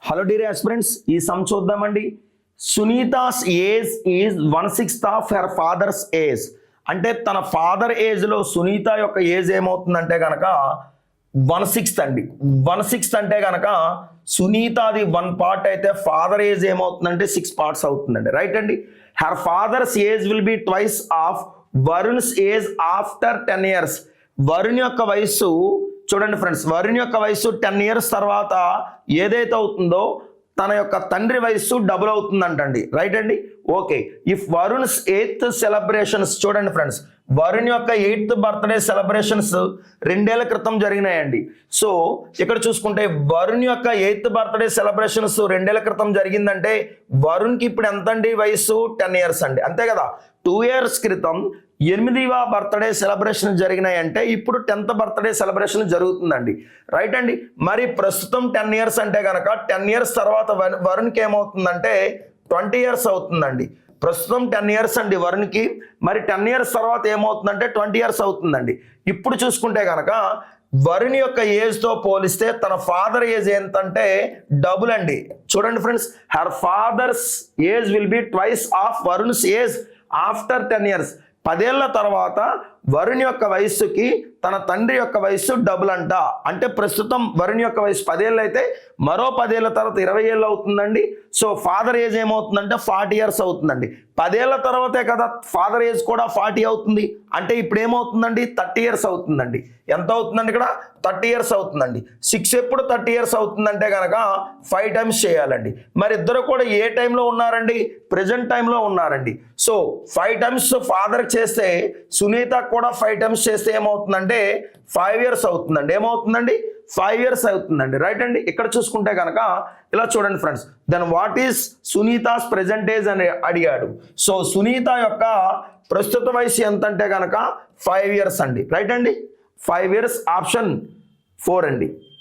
Hello dear aspirants, ఈ some చూద్దామండి. Sunita's age is 1/6 of her father's age. అంటే తన ఫాదర్ ఏజ్లో సునీత యొక్క ఏజ్ ఏమవుతుందంటే కనుక 1/6 అండి. 1/6 అంటే కనుక సునీతాది 1 పార్ట్ అయితే ఫాదర్ ఏజ్ ఏమవుతుందంటే 6 పార్ట్స్ అవుతుందండి. రైట్ అండి. Her father's age will be twice of Varun's age after 10 years. Varun యొక్క వయస్సు చూడండి ఫ్రెండ్స్, వరుణ్ యొక్క వయస్సు 10 ఇయర్స్ తర్వాత ఏదైతే అవుతుందో తన యొక్క తండ్రి వయస్సు డబుల్ అవుతుందంటండి. రైట్ అండి. Okay, if Varun's 8th celebrations చూడండి ఫ్రెండ్స్, వరుణ్ యొక్క 8th బర్త్డే సెలబ్రేషన్స్ 2 ఏళ్ల క్రితం జరిగినాయండి. సో ఇక్కడ చూసుకుంటే వరుణ్ యొక్క 8th బర్త్డే సెలబ్రేషన్స్ 2 ఏళ్ల క్రితం జరిగిందంటే వరుణ్కి ఇప్పుడు ఎంత అండి వయస్సు? 10 ఇయర్స్ అండి, అంతే కదా. 2 ఇయర్స్ క్రితం 8వ బర్త్డే సెలబ్రేషన్ జరిగినాయి అంటే ఇప్పుడు 10th బర్త్డే సెలబ్రేషన్ జరుగుతుందండి. రైట్ అండి. మరి ప్రస్తుతం 10 ఇయర్స్ అంటే కనుక 10 ఇయర్స్ తర్వాత వరుణ్కి ఏమవుతుందంటే 20 ఇయర్స్ అవుతుందండి. ప్రస్తుతం 10 ఇయర్స్ అండి వరుణ్కి, మరి 10 ఇయర్స్ తర్వాత ఏమవుతుందంటే 20 ఇయర్స్ అవుతుందండి. ఇప్పుడు చూసుకుంటే కనుక వరుణ్ యొక్క ఏజ్తో పోలిస్తే తన ఫాదర్ ఏజ్ ఎంతంటే డబుల్ అండి. చూడండి friends, her father's age will be twice of Varun's age after 10 years. 10 ఏళ్ల తర్వాత వరుణ్ యొక్క వయస్సుకి తన తండ్రి యొక్క వయస్సు డబుల్ అంట. అంటే ప్రస్తుతం వరుణ్ యొక్క వయసు 10 ఏళ్ళు అయితే మరో 10 ఏళ్ల తర్వాత 20 ఏళ్ళు అవుతుందండి. సో ఫాదర్ ఏజ్ ఏమవుతుందంటే 40 ఇయర్స్ అవుతుందండి. 10 ఏళ్ల తర్వాతే కదా ఫాదర్ ఏజ్ కూడా 40 అవుతుంది. అంటే ఇప్పుడు ఏమవుతుందండి? 30 ఇయర్స్ అవుతుందండి. ఎంత అవుతుందండి? ఇక్కడ 30 ఇయర్స్ అవుతుందండి. 6 ఎప్పుడు 30 ఇయర్స్ అవుతుందంటే కనుక 5 టైమ్స్ చేయాలండి. మరి ఇద్దరు కూడా ఏ టైంలో ఉన్నారండి? ప్రజెంట్ టైంలో ఉన్నారండి. సో 5 టైమ్స్ ఫాదర్ చేస్తే సునీత కూడా 5 టైమ్స్ చేస్తే ఏమవుతుందంటే 5 ఇయర్స్ అవుతుందండి. ఏమవుతుందండి? 5 ఇయర్స్ అవుతుందండి. రైట్ అండి. ఇక్కడ చూసుకుంటే కనుక ఇలా చూడండి friends, then what is Sunita's present age అని అడిగాడు. సో సునీత యొక్క ప్రస్తుత వయసు ఎంత అంటే కనుక 5 ఇయర్స్ అండి. రైట్ అండి. 5 ఇయర్స్ ఆప్షన్ 4 అండి.